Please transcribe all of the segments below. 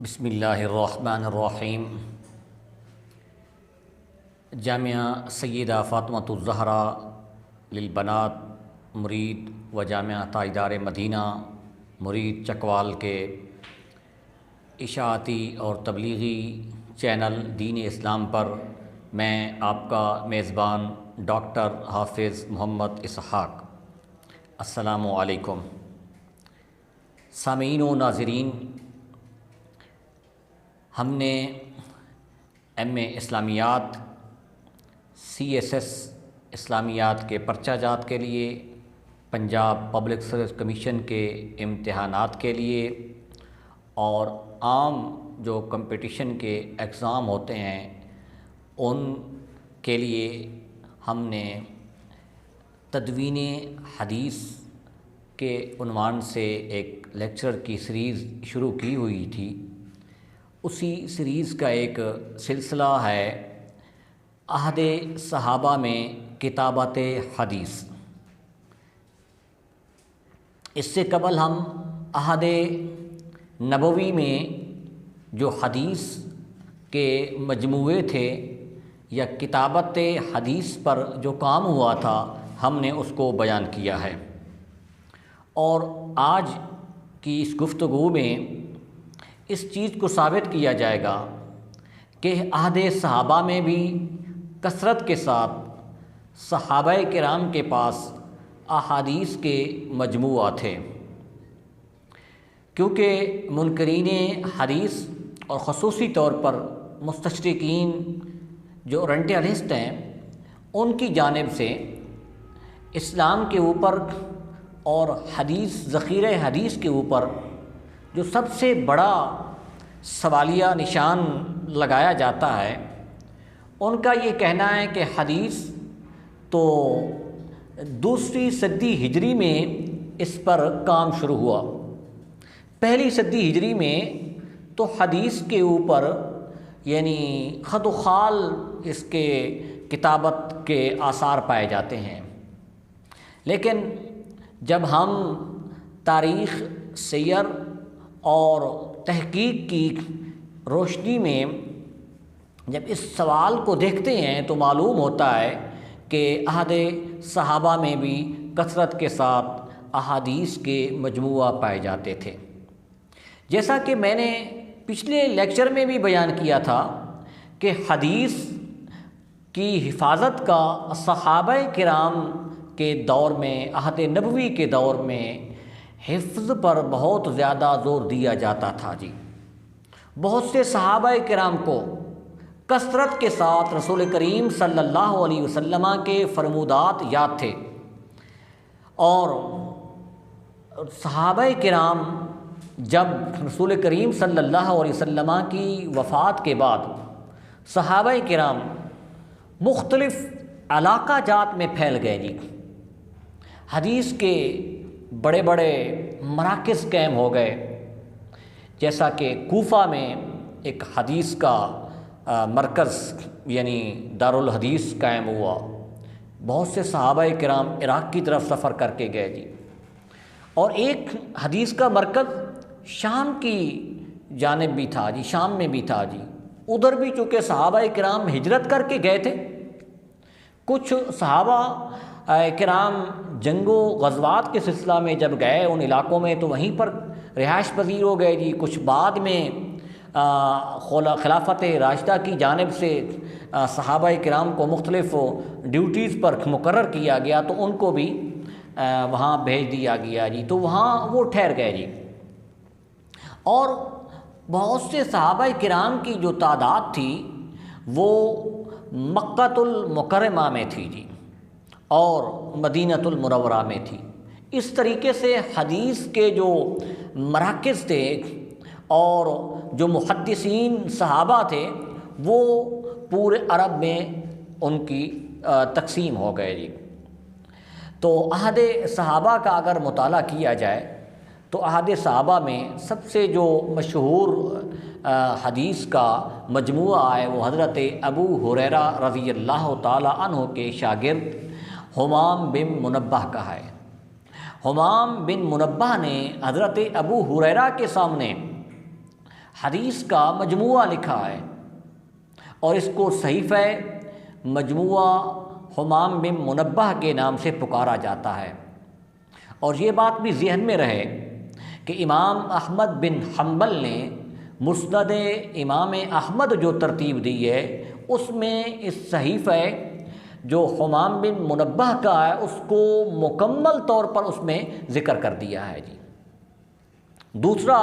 بسم اللہ الرحمن الرحیم۔ جامعہ سیدہ فاطمۃ الزہرا للبنات مرید و جامعہ تاجدار مدینہ مرید چکوال کے اشاعتی اور تبلیغی چینل دین اسلام پر میں آپ کا میزبان ڈاکٹر حافظ محمد اسحاق۔ السلام علیکم سامعین و ناظرین، ہم نے ایم اے اسلامیات CSS اسلامیات کے پرچہ جات کے لیے، پنجاب پبلک سروس کمیشن کے امتحانات کے لیے اور عام جو کمپٹیشن کے ایگزام ہوتے ہیں ان کے لیے ہم نے تدوین حدیث کے عنوان سے ایک لیکچر کی سیریز شروع کی ہوئی تھی۔ اسی سیریز کا ایک سلسلہ ہے عہد صحابہ میں کتابت حدیث۔ اس سے قبل ہم عہد نبوی میں جو حدیث کے مجموعے تھے یا کتابت حدیث پر جو کام ہوا تھا ہم نے اس کو بیان کیا ہے، اور آج کی اس گفتگو میں اس چیز کو ثابت کیا جائے گا کہ عہد صحابہ میں بھی کثرت کے ساتھ صحابہ کرام کے پاس احادیث کے مجموعہ تھے، کیونکہ منکرین حدیث اور خصوصی طور پر مستشرقین جو اورینٹلسٹ ہیں ان کی جانب سے اسلام کے اوپر اور حدیث ذخیرہ حدیث کے اوپر جو سب سے بڑا سوالیہ نشان لگایا جاتا ہے، ان کا یہ کہنا ہے کہ حدیث تو دوسری صدی ہجری میں اس پر کام شروع ہوا۔ پہلی صدی ہجری میں تو حدیث کے اوپر یعنی خط و خال اس کے کتابت کے آثار پائے جاتے ہیں، لیکن جب ہم تاریخ، سیر اور تحقیق کی روشنی میں جب اس سوال کو دیکھتے ہیں تو معلوم ہوتا ہے کہ عہد صحابہ میں بھی کثرت کے ساتھ احادیث کے مجموعہ پائے جاتے تھے۔ جیسا کہ میں نے پچھلے لیکچر میں بھی بیان کیا تھا کہ حدیث کی حفاظت کا صحابہ کرام کے دور میں، عہد نبوی کے دور میں حفظ پر بہت زیادہ زور دیا جاتا تھا جی۔ بہت سے صحابہ کرام کو کثرت کے ساتھ رسول کریم صلی اللہ علیہ وسلم کے فرمودات یاد تھے، اور صحابہ کرام جب رسول کریم صلی اللہ علیہ وسلم کی وفات کے بعد صحابہ کرام مختلف علاقہ جات میں پھیل گئے جی۔ حدیث کے بڑے بڑے مراکز قائم ہو گئے، جیسا کہ کوفہ میں ایک حدیث کا مرکز یعنی دارالحدیث قائم ہوا۔ بہت سے صحابہ کرام عراق کی طرف سفر کر کے گئے جی، اور ایک حدیث کا مرکز شام کی جانب بھی تھا جی، شام میں بھی تھا جی۔ ادھر بھی چونکہ صحابہ کرام ہجرت کر کے گئے تھے، کچھ صحابہ کرام جنگ و غزوات کے سلسلہ میں جب گئے ان علاقوں میں تو وہیں پر رہائش پذیر ہو گئے جی۔ کچھ بعد میں خلافت راشدہ کی جانب سے صحابہ کرام کو مختلف ڈیوٹیز پر مقرر کیا گیا تو ان کو بھی وہاں بھیج دیا گیا جی، تو وہاں وہ ٹھہر گئے جی۔ اور بہت سے صحابہ کرام کی جو تعداد تھی وہ مکہ المکرمہ میں تھی جی، اور مدینہ المنورہ میں تھی۔ اس طریقے سے حدیث کے جو مراکز تھے اور جو محدثین صحابہ تھے وہ پورے عرب میں ان کی تقسیم ہو گئے جی۔ تو عہد صحابہ کا اگر مطالعہ کیا جائے تو عہد صحابہ میں سب سے جو مشہور حدیث کا مجموعہ ہے وہ حضرت ابو ہریرہ رضی اللہ تعالی عنہ کے شاگرد حمام بن منبہ کا ہے۔ حمام بن منبہ نے حضرت ابو ہریرہ کے سامنے حدیث کا مجموعہ لکھا ہے اور اس کو صحیفہ مجموعہ حمام بن منبہ کے نام سے پکارا جاتا ہے۔ اور یہ بات بھی ذہن میں رہے کہ امام احمد بن حنبل نے مسند امام احمد جو ترتیب دی ہے اس میں اس صحیفہ جو حمام بن منبہ کا ہے اس کو مکمل طور پر اس میں ذکر کر دیا ہے جی۔ دوسرا،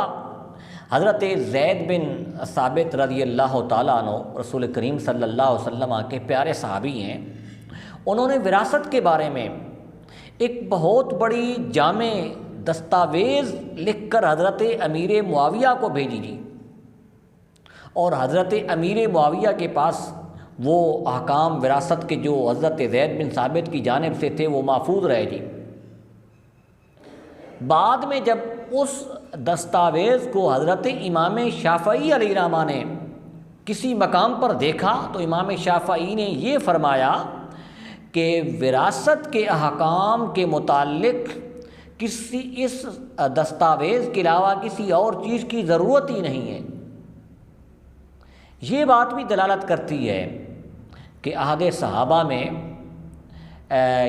حضرت زید بن ثابت رضی اللہ تعالیٰ عنہ رسول کریم صلی اللہ علیہ وسلم کے پیارے صحابی ہیں، انہوں نے وراثت کے بارے میں ایک بہت بڑی جامع دستاویز لکھ کر حضرت امیر معاویہ کو بھیجی جی، اور حضرت امیر معاویہ کے پاس وہ احکام وراثت کے جو حضرت زید بن ثابت کی جانب سے تھے وہ محفوظ رہے جی۔ بعد میں جب اس دستاویز کو حضرت امام شافعی علیہ الرحمہ نے کسی مقام پر دیکھا تو امام شافعی نے یہ فرمایا کہ وراثت کے احکام کے متعلق کسی اس دستاویز کے علاوہ کسی اور چیز کی ضرورت ہی نہیں ہے۔ یہ بات بھی دلالت کرتی ہے کہ عہد صحابہ میں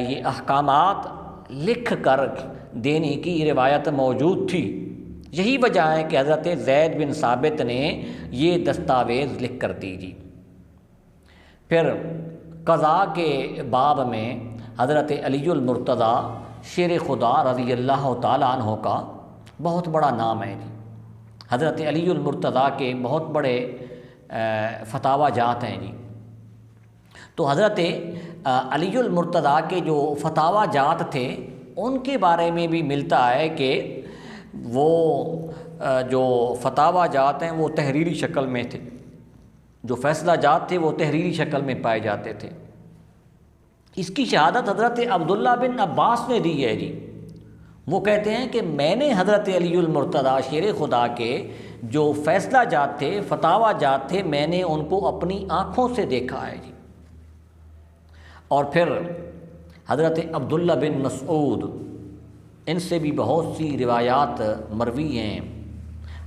یہ احکامات لکھ کر دینے کی روایت موجود تھی۔ یہی وجہ ہے کہ حضرت زید بن ثابت نے یہ دستاویز لکھ کر دی جی۔ پھر قضاء کے باب میں حضرت علی المرتضیٰ شیر خدا رضی اللہ تعالیٰ عنہ کا بہت بڑا نام ہے جی۔ حضرت علی المرتضیٰ کے بہت بڑے فتاوی جات ہیں جی۔ تو حضرت علی المرتضیٰ کے جو فتاوی جات تھے ان کے بارے میں بھی ملتا ہے کہ وہ جو فتاوی جات ہیں وہ تحریری شکل میں تھے، جو فیصلہ جات تھے وہ تحریری شکل میں پائے جاتے تھے۔ اس کی شہادت حضرت عبداللہ بن عباس نے دی ہے جی۔ وہ کہتے ہیں کہ میں نے حضرت علی المرتضیٰ شیر خدا کے جو فیصلہ جات تھے، فتاوی جات تھے، میں نے ان کو اپنی آنکھوں سے دیکھا ہے جی۔ اور پھر حضرت عبداللہ بن مسعود، ان سے بھی بہت سی روایات مروی ہیں۔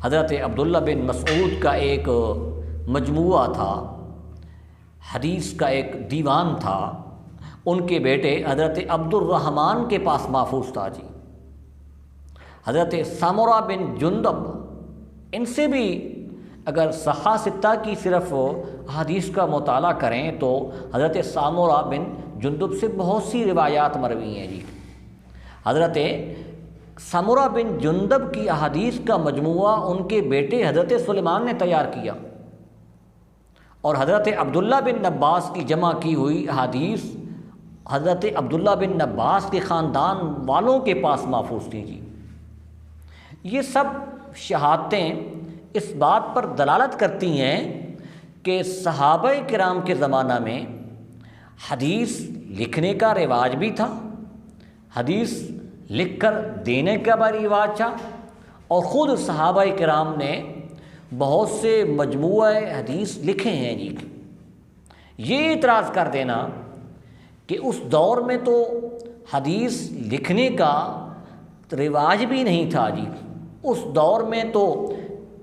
حضرت عبداللہ بن مسعود کا ایک مجموعہ تھا، حدیث کا ایک دیوان تھا، ان کے بیٹے حضرت عبد الرحمن کے پاس محفوظ تھا جی۔ حضرت سامورہ بن جندب، ان سے بھی اگر صحاح ستہ کی صرف حدیث کا مطالعہ کریں تو حضرت سامورہ بن جندب سے بہت سی روایات مروی ہیں جی۔ حضرت سامورہ بن جندب کی احادیث کا مجموعہ ان کے بیٹے حضرت سلیمان نے تیار کیا، اور حضرت عبداللہ بن عباس کی جمع کی ہوئی احادیث حضرت عبداللہ بن عباس کے خاندان والوں کے پاس محفوظ تھی جی۔ یہ سب شہادتیں اس بات پر دلالت کرتی ہیں کہ صحابہ کرام کے زمانہ میں حدیث لکھنے کا رواج بھی تھا، حدیث لکھ کر دینے کا بھی رواج تھا، اور خود صحابہ کرام نے بہت سے مجموعہ حدیث لکھے ہیں جی۔ یہ اعتراض کر دینا کہ اس دور میں تو حدیث لکھنے کا رواج بھی نہیں تھا جی، اس دور میں تو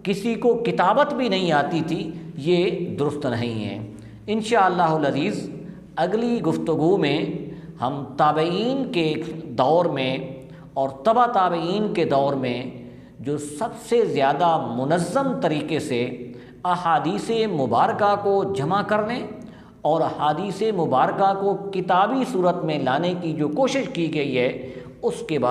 کسی کو کتابت بھی نہیں آتی تھی، یہ درست نہیں ہے۔ انشاءاللہ العزیز اگلی گفتگو میں ہم تابعین کے دور میں اور تبع تابعین کے دور میں جو سب سے زیادہ منظم طریقے سے احادیث مبارکہ کو جمع کرنے اور احادیث مبارکہ کو کتابی صورت میں لانے کی جو کوشش کی گئی ہے اس کے بارے